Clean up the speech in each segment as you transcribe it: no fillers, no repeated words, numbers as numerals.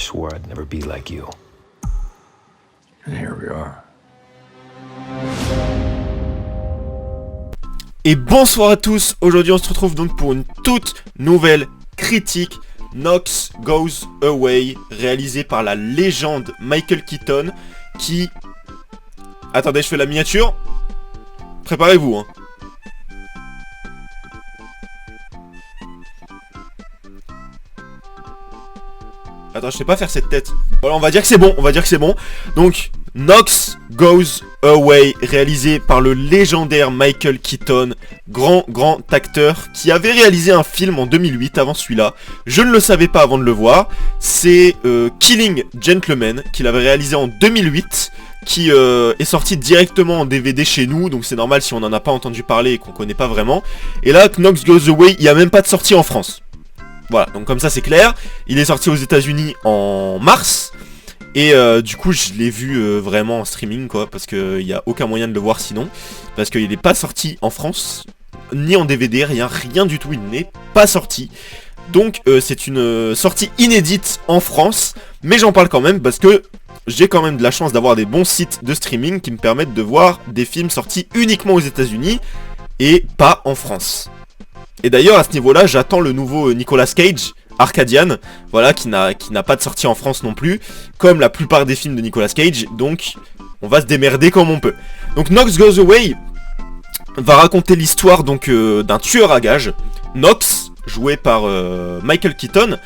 swore I'd never be like you. And here we are. Et bonsoir à tous, aujourd'hui on se retrouve donc pour une toute nouvelle critique Knox Goes Away, réalisée par la légende Michael Keaton, qui... Attendez, je fais la miniature. Préparez-vous, hein. Attends, je sais pas faire cette tête. Voilà, on va dire que c'est bon, Donc, Knox Goes Away, réalisé par le légendaire Michael Keaton, grand acteur, qui avait réalisé un film en 2008 avant celui-là. Je ne le savais pas avant de le voir. C'est Killing Gentlemen, qu'il avait réalisé en 2008, qui est sorti directement en DVD chez nous, donc c'est normal si on n'en a pas entendu parler et qu'on connaît pas vraiment. Et là, Knox Goes Away, il n'y a même pas de sortie en France. Voilà, donc comme ça c'est clair. Il est sorti aux États-Unis en mars. Et du coup je l'ai vu vraiment en streaming quoi, parce qu'il n'y a aucun moyen de le voir sinon. Parce qu'il n'est pas sorti en France, ni en DVD, rien du tout, il n'est pas sorti. Donc c'est une sortie inédite en France, mais j'en parle quand même parce que j'ai quand même de la chance d'avoir des bons sites de streaming qui me permettent de voir des films sortis uniquement aux États-Unis et pas en France. Et d'ailleurs à ce niveau-là, j'attends le nouveau Nicolas Cage, Arcadian, voilà, qui n'a pas de sortie en France non plus, comme la plupart des films de Nicolas Cage, donc on va se démerder comme on peut. Donc Knox Goes Away va raconter l'histoire donc d'un tueur à gages, Knox, joué par Michael Keaton,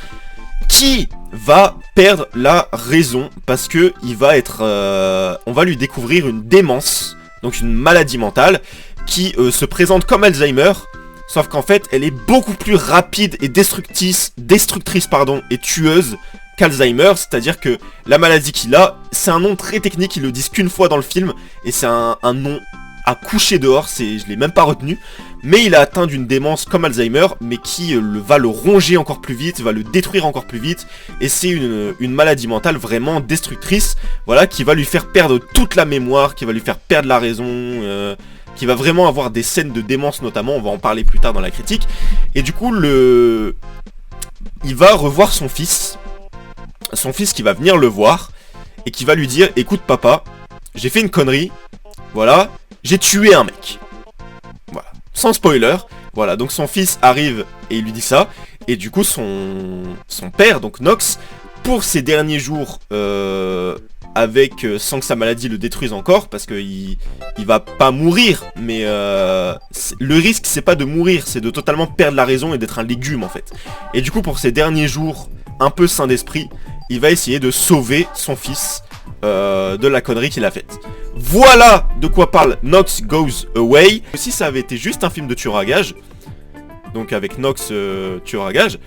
qui va perdre la raison parce que il va être, on va lui découvrir une démence, donc une maladie mentale, qui se présente comme Alzheimer. Sauf qu'en fait, elle est beaucoup plus rapide et destructrice et tueuse qu'Alzheimer. C'est-à-dire que la maladie qu'il a, c'est un nom très technique, ils le disent qu'une fois dans le film. Et c'est un nom à coucher dehors, je l'ai même pas retenu. Mais il a atteint d'une démence comme Alzheimer, mais qui va le ronger encore plus vite, va le détruire encore plus vite. Et c'est une maladie mentale vraiment destructrice, voilà, qui va lui faire perdre toute la mémoire, qui va lui faire perdre la raison... qui va vraiment avoir des scènes de démence notamment, on va en parler plus tard dans la critique. Et du coup, il va revoir son fils qui va venir le voir, et qui va lui dire, écoute papa, j'ai fait une connerie, voilà, j'ai tué un mec. Voilà, sans spoiler, voilà, donc son fils arrive et il lui dit ça, et du coup son père, donc Knox, pour ses derniers jours... sans que sa maladie le détruise encore, parce qu'il va pas mourir, mais le risque c'est pas de mourir, c'est de totalement perdre la raison et d'être un légume en fait. Et du coup pour ses derniers jours, un peu sain d'esprit, il va essayer de sauver son fils de la connerie qu'il a faite. Voilà de quoi parle Knox Goes Away. Si ça avait été juste un film de tueur à gages, donc avec Knox tueur à gages,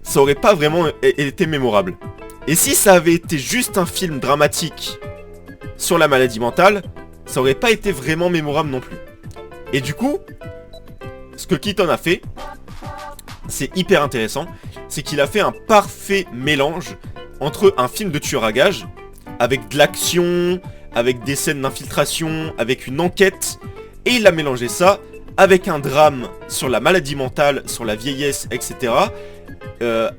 ça aurait pas vraiment été mémorable. Et si ça avait été juste un film dramatique sur la maladie mentale, ça aurait pas été vraiment mémorable non plus. Et du coup, ce que Keaton a fait, c'est hyper intéressant, c'est qu'il a fait un parfait mélange entre un film de tueur à gages, avec de l'action, avec des scènes d'infiltration, avec une enquête, et il a mélangé ça avec un drame sur la maladie mentale, sur la vieillesse, etc.,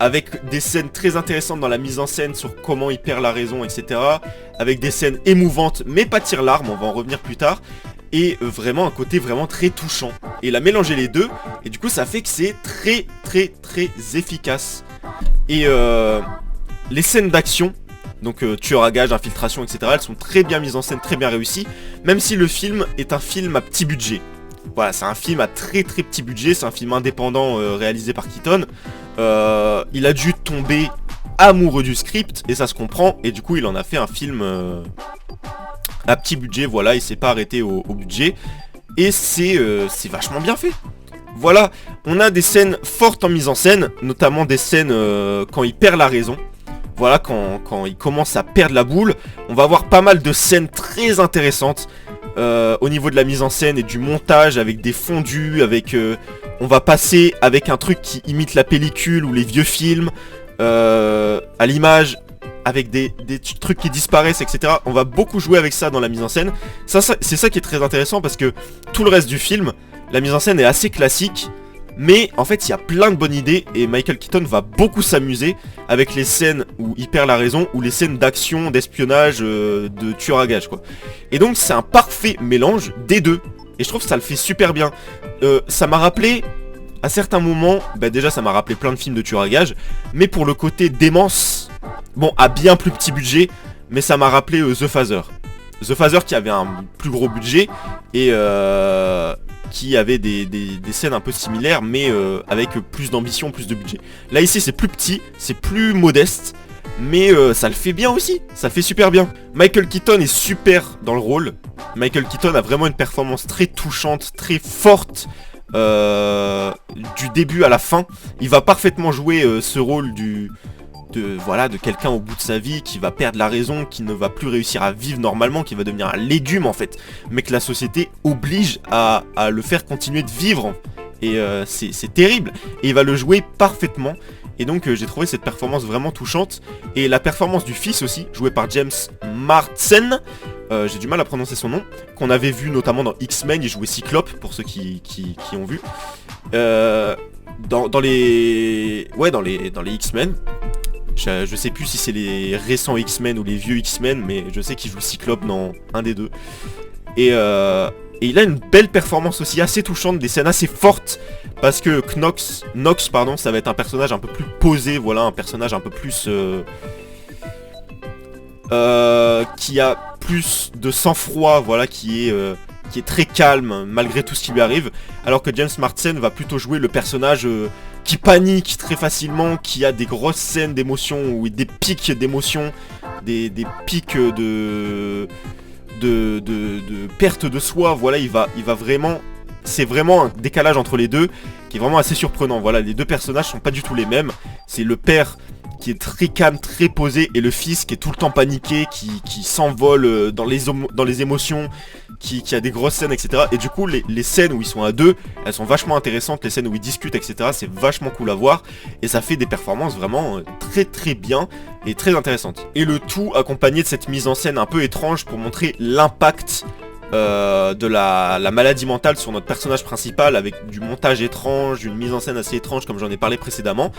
avec des scènes très intéressantes dans la mise en scène sur comment il perd la raison, etc. Avec des scènes émouvantes, mais pas tire-larmes, on va en revenir plus tard. Et vraiment un côté vraiment très touchant. Et il a mélangé les deux, et du coup ça fait que c'est très efficace. Et les scènes d'action, donc tueur à gages, infiltration, etc., elles sont très bien mises en scène, très bien réussies. Même si le film est un film à petit budget. Voilà, c'est un film à très petit budget, c'est un film indépendant réalisé par Keaton. Il a dû tomber amoureux du script, et ça se comprend, et du coup il en a fait un film à petit budget, voilà, il s'est pas arrêté au budget, et c'est vachement bien fait. Voilà, on a des scènes fortes en mise en scène, notamment des scènes quand il perd la raison. Voilà, quand il commence à perdre la boule, on va avoir pas mal de scènes très intéressantes. Au niveau de la mise en scène et du montage, avec des fondus, on va passer avec un truc qui imite la pellicule ou les vieux films, à l'image, avec des trucs qui disparaissent, etc. On va beaucoup jouer avec ça dans la mise en scène. C'est ça qui est très intéressant, parce que tout le reste du film, la mise en scène est assez classique, Mais en fait il y a plein de bonnes idées et Michael Keaton va beaucoup s'amuser avec les scènes où il perd la raison ou les scènes d'action, d'espionnage, de tueur à gages quoi. Et donc c'est un parfait mélange des deux. Et je trouve que ça le fait super bien. Ça m'a rappelé, à certains moments, bah déjà ça m'a rappelé plein de films de tueur à gages, mais pour le côté démence, bon à bien plus petit budget, mais ça m'a rappelé The Phaser. The Phaser qui avait un plus gros budget et qui avait des scènes un peu similaires mais avec plus d'ambition, plus de budget. Là ici c'est plus petit, c'est plus modeste, mais ça le fait bien aussi, ça le fait super bien. Michael Keaton est super dans le rôle. Michael Keaton a vraiment une performance très touchante, très forte du début à la fin. Il va parfaitement jouer ce rôle de quelqu'un au bout de sa vie qui va perdre la raison, qui ne va plus réussir à vivre normalement, qui va devenir un légume en fait, mais que la société oblige à le faire continuer de vivre. Et c'est terrible. Et il va le jouer parfaitement. Et donc j'ai trouvé cette performance vraiment touchante. Et la performance du fils aussi, joué par James Marsden, j'ai du mal à prononcer son nom, qu'on avait vu notamment dans X-Men, il jouait Cyclope, pour ceux qui ont vu. Dans les X-Men, je sais plus si c'est les récents X-Men ou les vieux X-Men, mais je sais qu'il joue Cyclope dans un des deux. Et il a une belle performance aussi, assez touchante, des scènes assez fortes, parce que Knox, ça va être un personnage un peu plus posé, voilà, un personnage un peu plus... qui a plus de sang-froid, voilà, qui est très calme malgré tout ce qui lui arrive, alors que James Marsden va plutôt jouer le personnage qui panique très facilement, qui a des grosses scènes d'émotion, ou des pics d'émotion, des pics de perte de soi, voilà, il va vraiment... C'est vraiment un décalage entre les deux qui est vraiment assez surprenant, voilà, les deux personnages sont pas du tout les mêmes, c'est le père qui est très calme, très posé, et le fils qui est tout le temps paniqué, qui s'envole dans les émotions, qui a des grosses scènes, etc. Et du coup, les scènes où ils sont à deux, elles sont vachement intéressantes, les scènes où ils discutent, etc. C'est vachement cool à voir, et ça fait des performances vraiment très très bien, et très intéressantes. Et le tout accompagné de cette mise en scène un peu étrange pour montrer l'impact de la maladie mentale sur notre personnage principal, avec du montage étrange, une mise en scène assez étrange comme j'en ai parlé précédemment.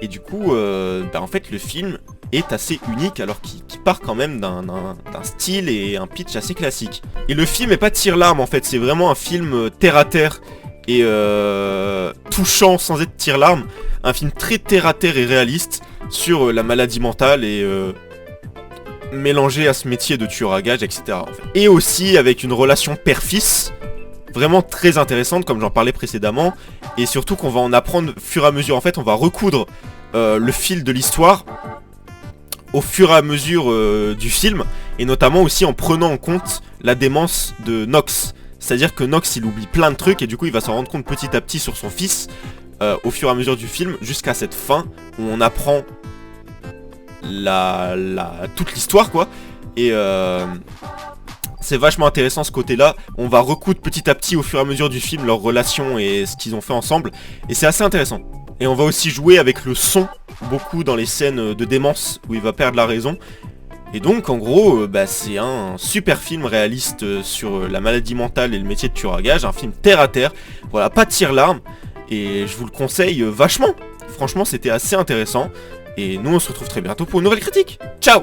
Et du coup, en fait le film est assez unique alors qu'il part quand même d'un style et un pitch assez classique. Et le film est pas tire-larme en fait, c'est vraiment un film terre à terre et touchant sans être tire-larme. Un film très terre à terre et réaliste sur la maladie mentale et... mélangé à ce métier de tueur à gages, etc. En fait. Et aussi avec une relation père-fils vraiment très intéressante, comme j'en parlais précédemment, et surtout qu'on va en apprendre au fur et à mesure. En fait, on va recoudre le fil de l'histoire au fur et à mesure du film, et notamment aussi en prenant en compte la démence de Knox. C'est-à-dire que Knox, il oublie plein de trucs, et du coup, il va s'en rendre compte petit à petit sur son fils, au fur et à mesure du film, jusqu'à cette fin, où on apprend toute l'histoire quoi, et c'est vachement intéressant ce côté là. On va recoudre petit à petit au fur et à mesure du film leur relation et ce qu'ils ont fait ensemble, et c'est assez intéressant. Et on va aussi jouer avec le son beaucoup dans les scènes de démence où il va perdre la raison. Et donc en gros c'est un super film réaliste sur la maladie mentale et le métier de tueur à gages, un film terre à terre, voilà, pas de tire-larme, et je vous le conseille vachement. Franchement c'était assez intéressant. Et nous on se retrouve très bientôt pour une nouvelle critique. Ciao!